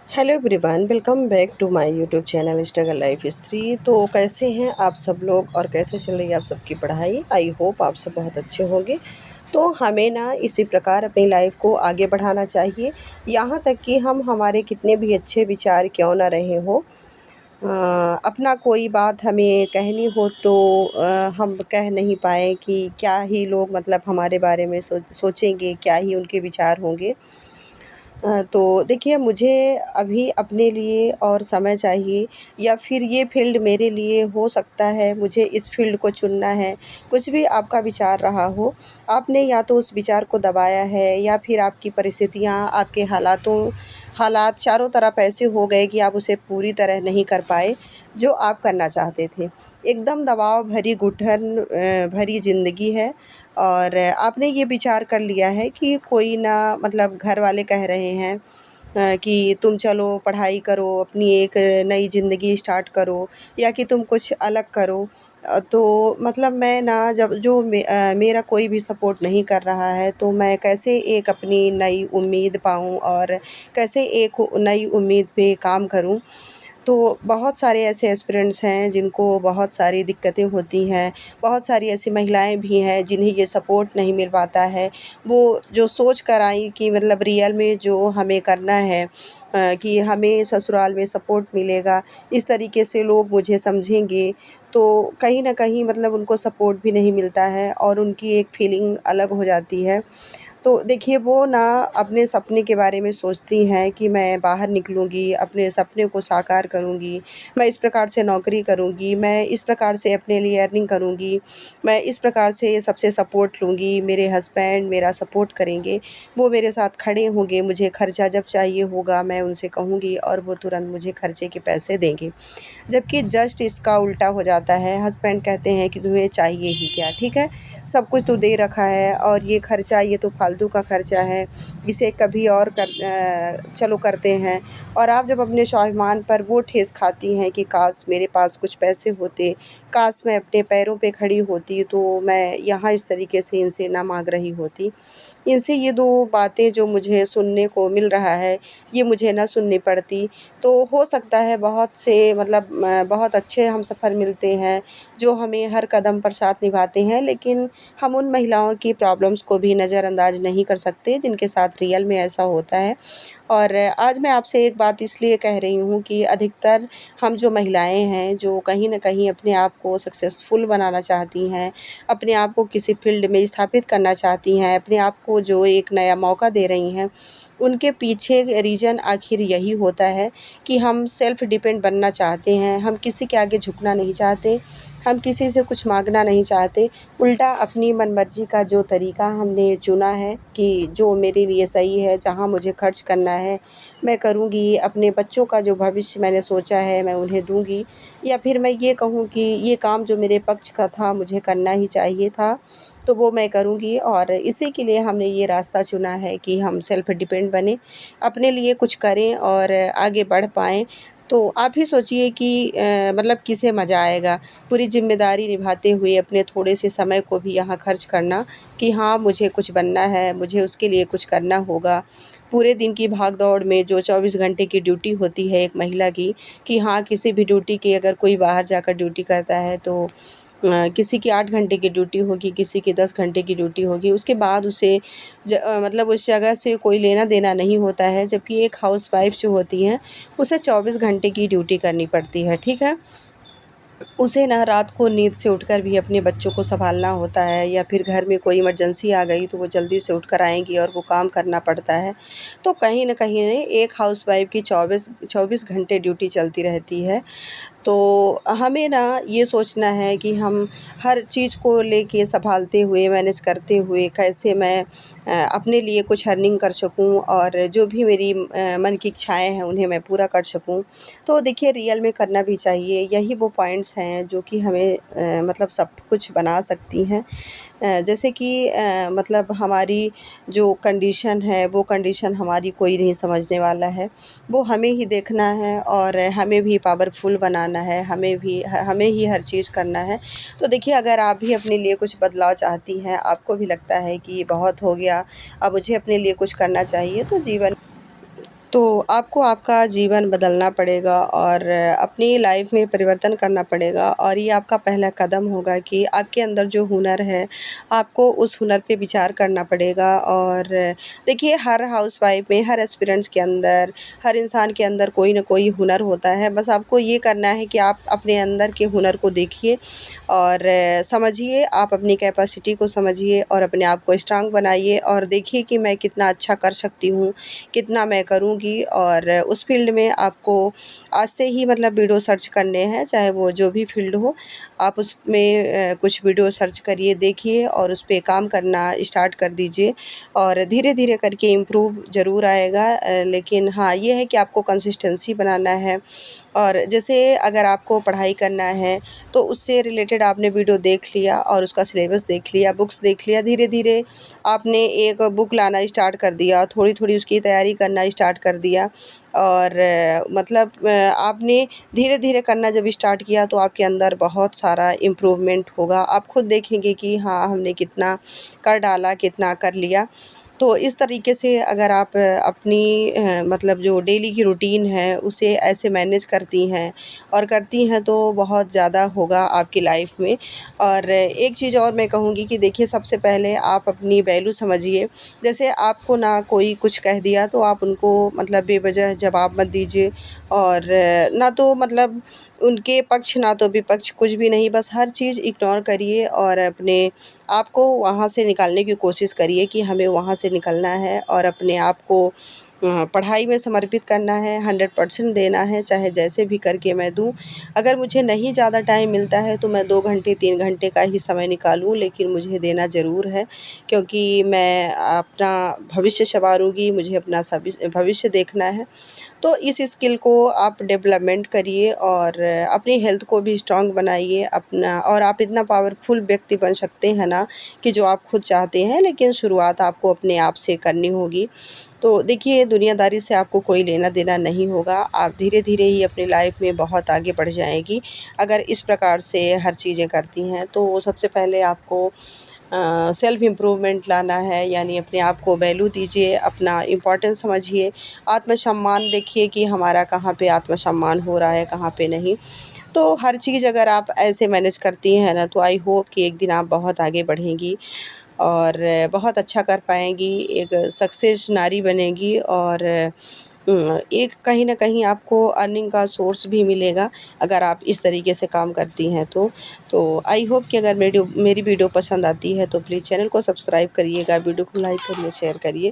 Hello everyone, welcome back to my YouTube channel struggle life स्त्री। तो कैसे हैं आप सब लोग और कैसे चल रही है आप सबकी पढ़ाई। आई होप आप सब बहुत अच्छे होंगे। तो हमें ना इसी प्रकार अपनी लाइफ को आगे बढ़ाना चाहिए। यहाँ तक कि हम हमारे कितने भी अच्छे विचार क्यों ना रहे हो, अपना कोई बात हमें कहनी हो तो हम कह नहीं पाए कि क्या ही लोग मतलब हमारे बारे में सोचेंगे, क्या ही उनके विचार होंगे। तो देखिए, मुझे अभी अपने लिए और समय चाहिए, या फिर ये फ़ील्ड मेरे लिए हो सकता है, मुझे इस फ़ील्ड को चुनना है। कुछ भी आपका विचार रहा हो, आपने या तो उस विचार को दबाया है या फिर आपकी परिस्थितियाँ, आपके हालात चारों तरफ ऐसे हो गए कि आप उसे पूरी तरह नहीं कर पाए जो आप करना चाहते थे। एकदम दबाव भरी घुटन भरी ज़िंदगी है, और आपने ये विचार कर लिया है कि कोई ना, मतलब घर वाले कह रहे हैं कि तुम चलो पढ़ाई करो, अपनी एक नई ज़िंदगी स्टार्ट करो, या कि तुम कुछ अलग करो। तो मतलब मैं ना, जब मेरा कोई भी सपोर्ट नहीं कर रहा है तो मैं कैसे एक अपनी नई उम्मीद पाऊँ और कैसे एक नई उम्मीद पे काम करूँ। तो बहुत सारे ऐसे एस्पिरेंट्स हैं जिनको बहुत सारी दिक्कतें होती हैं, बहुत सारी ऐसी महिलाएं भी हैं जिन्हें ये सपोर्ट नहीं मिल पाता है। वो जो सोच कर आई कि मतलब रियल में जो हमें करना है, कि हमें ससुराल में सपोर्ट मिलेगा, इस तरीके से लोग मुझे समझेंगे, तो कहीं न कहीं मतलब उनको सपोर्ट भी नहीं मिलता है और उनकी एक फीलिंग अलग हो जाती है। तो देखिए, वो ना अपने सपने के बारे में सोचती हैं कि मैं बाहर निकलूँगी, अपने सपने को साकार करूँगी, मैं इस प्रकार से नौकरी करूँगी, मैं इस प्रकार से अपने लिए अर्निंग करूँगी, मैं इस प्रकार से सबसे सपोर्ट लूँगी, मेरे हस्बैंड मेरा सपोर्ट करेंगे, वो मेरे साथ खड़े होंगे, मुझे खर्चा जब चाहिए होगा मैं उनसे कहूँगी और वो तुरंत मुझे खर्चे के पैसे देंगे। जबकि जस्ट इसका उल्टा हो जाता है, हस्बैंड कहते हैं कि तुम्हें चाहिए ही क्या, ठीक है, सब कुछ तो दे रखा है और ये खर्चा, ये तो फालतू का खर्चा है, इसे कभी और चलो करते हैं। और आप जब अपने स्वाभिमान पर वो ठेस खाती हैं कि काश मेरे पास कुछ पैसे होते, काश मैं अपने पैरों पे खड़ी होती, तो मैं यहाँ इस तरीके से इनसे ना मांग रही होती, इनसे ये दो बातें जो मुझे सुनने को मिल रहा है ये मुझे ना सुननी पड़ती। तो हो सकता है बहुत से मतलब बहुत अच्छे हमसफ़र मिलते हैं जो हमें हर कदम पर साथ निभाते हैं, लेकिन हम उन महिलाओं की प्रॉब्लम्स को भी नज़रअंदाज नहीं कर सकते जिनके साथ रियल में ऐसा होता है। और आज मैं आपसे एक बात इसलिए कह रही हूँ कि अधिकतर हम जो महिलाएं हैं जो कहीं न कहीं अपने आप को सक्सेसफुल बनाना चाहती हैं, अपने आप को किसी फील्ड में स्थापित करना चाहती हैं, अपने आप को जो एक नया मौका दे रही हैं, उनके पीछे रीज़न आखिर यही होता है कि हम सेल्फ़ डिपेंड बनना चाहते हैं, हम किसी के आगे झुकना नहीं चाहते, हम किसी से कुछ मांगना नहीं चाहते। उल्टा अपनी मनमर्जी का जो तरीका हमने चुना है कि जो मेरे लिए सही है, जहाँ मुझे खर्च करना है मैं करूँगी, अपने बच्चों का जो भविष्य मैंने सोचा है मैं उन्हें दूँगी, या फिर मैं ये कहूँ कि ये काम जो मेरे पक्ष का था मुझे करना ही चाहिए था, तो वो मैं करूँगी। और इसी के लिए हमने ये रास्ता चुना है कि हम सेल्फ़ डिपेंड बनें, अपने लिए कुछ करें और आगे बढ़ पाएँ। तो आप ही सोचिए कि मतलब किसे मज़ा आएगा पूरी ज़िम्मेदारी निभाते हुए अपने थोड़े से समय को भी यहाँ खर्च करना कि हाँ, मुझे कुछ बनना है, मुझे उसके लिए कुछ करना होगा। पूरे दिन की भाग-दौड़ में जो 24 घंटे की ड्यूटी होती है एक महिला की, कि हाँ, किसी भी ड्यूटी की अगर कोई बाहर जाकर ड्यूटी करता है तो किसी की 8 घंटे की ड्यूटी होगी, किसी की 10 घंटे की ड्यूटी होगी। उसके बाद उसे मतलब उस जगह से कोई लेना-देना नहीं होता है, जबकि एक हाउसवाइफ़ जो होती हैं, उसे 24 घंटे की ड्यूटी करनी पड़ती है, ठीक है? उसे ना रात को नींद से उठकर भी अपने बच्चों को सँभालना होता है, या फिर घर में कोई इमरजेंसी आ गई तो वो जल्दी से उठकर आएँगी और वो काम करना पड़ता है। तो कहीं न कहीं एक हाउसवाइफ़ की 24 घंटे ड्यूटी चलती रहती है। तो हमें ना ये सोचना है कि हम हर चीज़ को लेके सँभालते हुए, मैनेज करते हुए कैसे मैं अपने लिए कुछ अर्निंग कर सकूँ और जो भी मेरी मन की इच्छाएँ हैं उन्हें मैं पूरा कर सकूँ। तो देखिए, रियल में करना भी चाहिए, यही वो पॉइंट्स हैं जो कि हमें मतलब सब कुछ बना सकती हैं। जैसे कि मतलब हमारी जो कंडीशन है वो कंडीशन हमारी कोई नहीं समझने वाला है, वो हमें ही देखना है और हमें भी पावरफुल बनाना है, हमें ही हर चीज़ करना है। तो देखिए, अगर आप भी अपने लिए कुछ बदलाव चाहती हैं, आपको भी लगता है कि ये बहुत हो गया, अब मुझे अपने लिए कुछ करना चाहिए, तो जीवन तो आपको आपका जीवन बदलना पड़ेगा और अपनी लाइफ में परिवर्तन करना पड़ेगा, और ये आपका पहला कदम होगा कि आपके अंदर जो हुनर है, आपको उस हुनर पे विचार करना पड़ेगा। और देखिए, हर हाउसवाइफ में, हर एस्पिरेंट्स के अंदर, हर इंसान के अंदर कोई ना कोई हुनर होता है। बस आपको ये करना है कि आप अपने अंदर के हुनर को देखिए और समझिए, आप अपनी कैपेसिटी को समझिए और अपने आप को स्ट्रांग बनाइए और देखिए कि मैं कितना अच्छा कर सकती हूँ, कितना मैं करूँगी। और उस फ़ील्ड में आपको आज से ही मतलब वीडियो सर्च करने हैं, चाहे वो जो भी फ़ील्ड हो। आप उसमें कुछ वीडियो सर्च करिए, देखिए और उस पे काम करना स्टार्ट कर दीजिए और धीरे-धीरे करके इम्प्रूव ज़रूर आएगा। लेकिन हाँ, ये है कि आपको कंसिस्टेंसी बनाना है। और जैसे अगर आपको पढ़ाई करना है, तो उससे रिलेटेड आपने वीडियो देख लिया और उसका सिलेबस देख लिया, बुक्स देख लिया, धीरे-धीरे आपने एक बुक लाना स्टार्ट कर दिया, थोड़ी-थोड़ी उसकी तैयारी करना स्टार्ट कर दिया। और मतलब आपने धीरे-धीरे करना जब स्टार्ट किया, तो आपके अंदर बहुत सारा इम्प्रूवमेंट होगा। आप खुद देखेंगे कि हाँ, हमने कितना कर डाला, कितना कर लिया। तो इस तरीके से अगर आप अपनी मतलब जो डेली की रूटीन है, उसे ऐसे मैनेज करती हैं और करती हैं, तो बहुत ज़्यादा होगा आपकी लाइफ में। और एक चीज़ और मैं कहूँगी कि देखिए, सबसे पहले आप अपनी वैल्यू समझिए। जैसे आपको ना कोई कुछ कह दिया, तो आप उनको मतलब बेवजह जवाब मत दीजिए और ना तो मतलब उनके पक्ष ना तो विपक्ष, कुछ भी नहीं, बस हर चीज़ इग्नोर करिए और अपने आप को वहाँ से निकालने की कोशिश करिए कि हमें वहाँ से निकलना है और अपने आप को पढ़ाई में समर्पित करना है, 100% देना है, चाहे जैसे भी करके मैं दूँ। अगर मुझे नहीं ज़्यादा टाइम मिलता है, तो मैं 2 घंटे 3 घंटे का ही समय निकालूँ, लेकिन मुझे देना ज़रूर है, क्योंकि मैं अपना भविष्य सँवारूँगी, मुझे अपना भविष्य देखना है। तो इस स्किल को आप डेवलपमेंट करिए और अपनी हेल्थ को भी स्ट्रॉन्ग बनाइए अपना, और आप इतना पावरफुल व्यक्ति बन सकते हैं ना, कि जो आप खुद चाहते हैं, लेकिन शुरुआत आपको अपने आप से करनी होगी। तो देखिए, दुनियादारी से आपको कोई लेना-देना नहीं होगा। आप धीरे-धीरे ही अपनी लाइफ में बहुत आगे बढ़ जाएँगी, अगर इस प्रकार से हर चीज़ें करती हैं। तो सबसे पहले आपको सेल्फ इम्प्रूवमेंट लाना है, यानी अपने आप को वैल्यू दीजिए, अपना इम्पोर्टेंस समझिए, आत्मसम्मान देखिए कि हमारा कहाँ पे आत्मसम्मान हो रहा है, कहाँ पे नहीं। तो हर चीज़ अगर आप ऐसे मैनेज करती हैं ना, तो आई होप कि एक दिन आप बहुत आगे बढ़ेंगी और बहुत अच्छा कर पाएँगी, एक सक्सेस नारी बनेंगी और एक कहीं न कहीं आपको अर्निंग का सोर्स भी मिलेगा, अगर आप इस तरीके से काम करती हैं तो। तो आई होप कि अगर मेरी वीडियो पसंद आती है, तो प्लीज़ चैनल को सब्सक्राइब करिएगा, वीडियो को लाइक करिए, शेयर करिए।